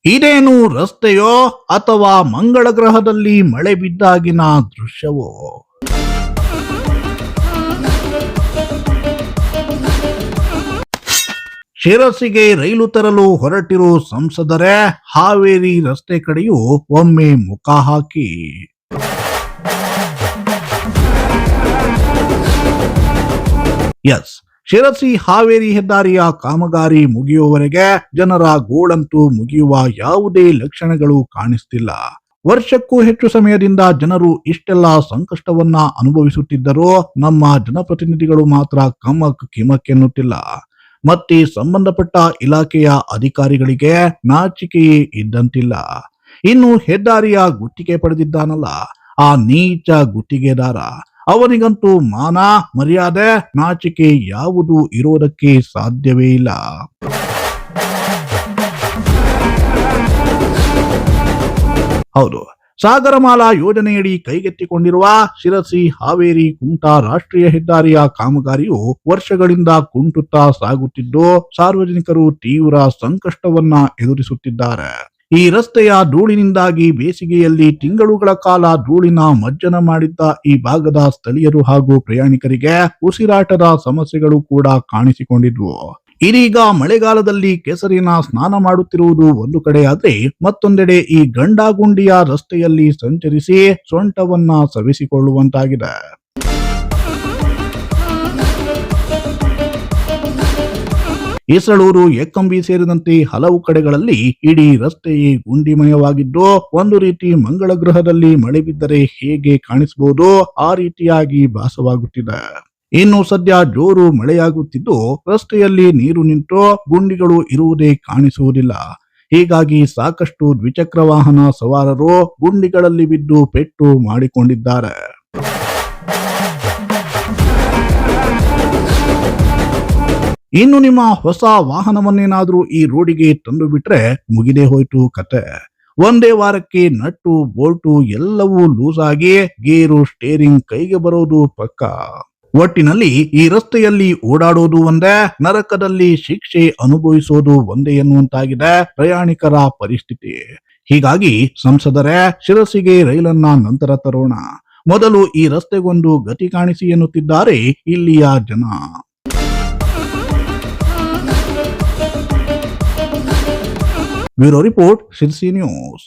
ಇದೇನು ರಸ್ತೆಯೋ ಅಥವಾ ಮಂಗಳ ಗ್ರಹದಲ್ಲಿ ಮಳೆ ಬಿದ್ದಾಗಿನ ದೃಶ್ಯವೋ? ಶಿರಸಿಗೆ ರೈಲು ತರಲು ಹೊರಟಿರೋ ಸಂಸದರೇ ಹಾವೇರಿ ರಸ್ತೆ ಕಡೆಯೂ ಒಮ್ಮೆ ಮುಖ ಹಾಕಿ. ಎಸ್, ಶಿರಸಿ ಹಾವೇರಿ ಹೆದ್ದಾರಿಯ ಕಾಮಗಾರಿ ಮುಗಿಯುವವರೆಗೆ ಜನರ ಗೋಳಂತೂ ಮುಗಿಯುವ ಯಾವುದೇ ಲಕ್ಷಣಗಳು ಕಾಣಿಸ್ತಿಲ್ಲ. ವರ್ಷಕ್ಕೂ ಹೆಚ್ಚು ಸಮಯದಿಂದ ಜನರು ಇಷ್ಟೆಲ್ಲ ಸಂಕಷ್ಟವನ್ನ ಅನುಭವಿಸುತ್ತಿದ್ದರೂ ನಮ್ಮ ಜನಪ್ರತಿನಿಧಿಗಳು ಮಾತ್ರ ಕಮಕ್ ಕಿಮಕ್ ಎನ್ನುತ್ತಿಲ್ಲ. ಮತ್ತೆ ಸಂಬಂಧಪಟ್ಟ ಇಲಾಖೆಯ ಅಧಿಕಾರಿಗಳಿಗೆ ನಾಚಿಕೆಯೇ ಇದ್ದಂತಿಲ್ಲ. ಇನ್ನು ಹೆದ್ದಾರಿಯ ಗುತ್ತಿಗೆ ಪಡೆದಿದ್ದಾನಲ್ಲ ಆ ನೀಚ ಗುತ್ತಿಗೆದಾರ, ಅವನಿಗಂತೂ ಮಾನ ಮರ್ಯಾದೆ ನಾಚಿಕೆ ಯಾವುದು ಇರೋದಕ್ಕೆ ಸಾಧ್ಯವೇ ಇಲ್ಲ. ಹೌದು, ಸಾಗರಮಾಲಾ ಯೋಜನೆಯಡಿ ಕೈಗೆತ್ತಿಕೊಂಡಿರುವ ಶಿರಸಿ ಹಾವೇರಿ ಕುಮಟಾ ರಾಷ್ಟ್ರೀಯ ಹೆದ್ದಾರಿಯ ಕಾಮಗಾರಿಯು ವರ್ಷಗಳಿಂದ ಕುಂಟುತ್ತಾ ಸಾಗುತ್ತಿದ್ದು ಸಾರ್ವಜನಿಕರು ತೀವ್ರ ಸಂಕಷ್ಟವನ್ನ ಎದುರಿಸುತ್ತಿದ್ದಾರೆ. ಈ ರಸ್ತೆಯ ಧೂಳಿನಿಂದಾಗಿ ಬೇಸಿಗೆಯಲ್ಲಿ ತಿಂಗಳುಗಳ ಕಾಲ ಧೂಳಿನ ಮಜ್ಜನ ಮಾಡಿದ್ದ ಈ ಭಾಗದ ಸ್ಥಳೀಯರು ಹಾಗೂ ಪ್ರಯಾಣಿಕರಿಗೆ ಉಸಿರಾಟದ ಸಮಸ್ಯೆಗಳು ಕೂಡ ಕಾಣಿಸಿಕೊಂಡಿದ್ವು. ಇದೀಗ ಮಳೆಗಾಲದಲ್ಲಿ ಕೆಸರಿನ ಸ್ನಾನ ಮಾಡುತ್ತಿರುವುದು ಒಂದು ಕಡೆಯಾದ್ರೆ, ಮತ್ತೊಂದೆಡೆ ಈ ಗಂಡಾಗುಂಡಿಯ ರಸ್ತೆಯಲ್ಲಿ ಸಂಚರಿಸಿ ಸೊಂಟವನ್ನ ಸವೆಸಿಕೊಳ್ಳುವಂತಾಗಿದೆ. ಈಸಳೂರು, ಎಕ್ಕಂಬಿ ಸೇರಿದಂತೆ ಹಲವು ಕಡೆಗಳಲ್ಲಿ ಇಡೀ ರಸ್ತೆಯೇ ಗುಂಡಿಮಯವಾಗಿದ್ದು, ಒಂದು ರೀತಿ ಮಂಗಳ ಗ್ರಹದಲ್ಲಿ ಮಳೆ ಬಿದ್ದರೆ ಹೇಗೆ ಕಾಣಿಸಬಹುದು ಆ ರೀತಿಯಾಗಿ ಭಾಸವಾಗುತ್ತಿದೆ. ಇನ್ನು ಸದ್ಯ ಜೋರು ಮಳೆಯಾಗುತ್ತಿದ್ದು ರಸ್ತೆಯಲ್ಲಿ ನೀರು ನಿಂತು ಗುಂಡಿಗಳು ಇರುವುದೇ ಕಾಣಿಸುವುದಿಲ್ಲ. ಹೀಗಾಗಿ ಸಾಕಷ್ಟು ದ್ವಿಚಕ್ರ ವಾಹನ ಸವಾರರು ಗುಂಡಿಗಳಲ್ಲಿ ಬಿದ್ದು ಪೆಟ್ಟು ಮಾಡಿಕೊಂಡಿದ್ದಾರೆ. ಇನ್ನು ನಿಮ್ಮ ಹೊಸ ವಾಹನವನ್ನೇನಾದ್ರೂ ಈ ರೋಡಿಗೆ ತಂದು ಬಿಟ್ರೆ ಮುಗಿದೇ ಹೋಯ್ತು ಕತೆ. ಒಂದೇ ವಾರಕ್ಕೆ ನಟ್ಟು ಬೋಲ್ಟು ಎಲ್ಲವೂ ಲೂಸ್ ಆಗಿ ಗೇರು ಸ್ಟೇರಿಂಗ್ ಕೈಗೆ ಬರೋದು ಪಕ್ಕ. ಒಟ್ಟಿನಲ್ಲಿ ಈ ರಸ್ತೆಯಲ್ಲಿ ಓಡಾಡೋದು ಒಂದೇ, ನರಕದಲ್ಲಿ ಶಿಕ್ಷೆ ಅನುಭವಿಸೋದು ಒಂದೇ ಎನ್ನುವಂತಾಗಿದೆ ಪ್ರಯಾಣಿಕರ ಪರಿಸ್ಥಿತಿ. ಹೀಗಾಗಿ ಸಂಸದರೇ, ಶಿರಸಿಗೆ ರೈಲನ್ನ ನಂತರ ತರೋಣ, ಮೊದಲು ಈ ರಸ್ತೆಗೊಂದು ಗತಿ ಕಾಣಿಸಿ ಎನ್ನುತ್ತಿದ್ದಾರೆ ಇಲ್ಲಿಯ ಜನ. Bureau report, Sirsi news.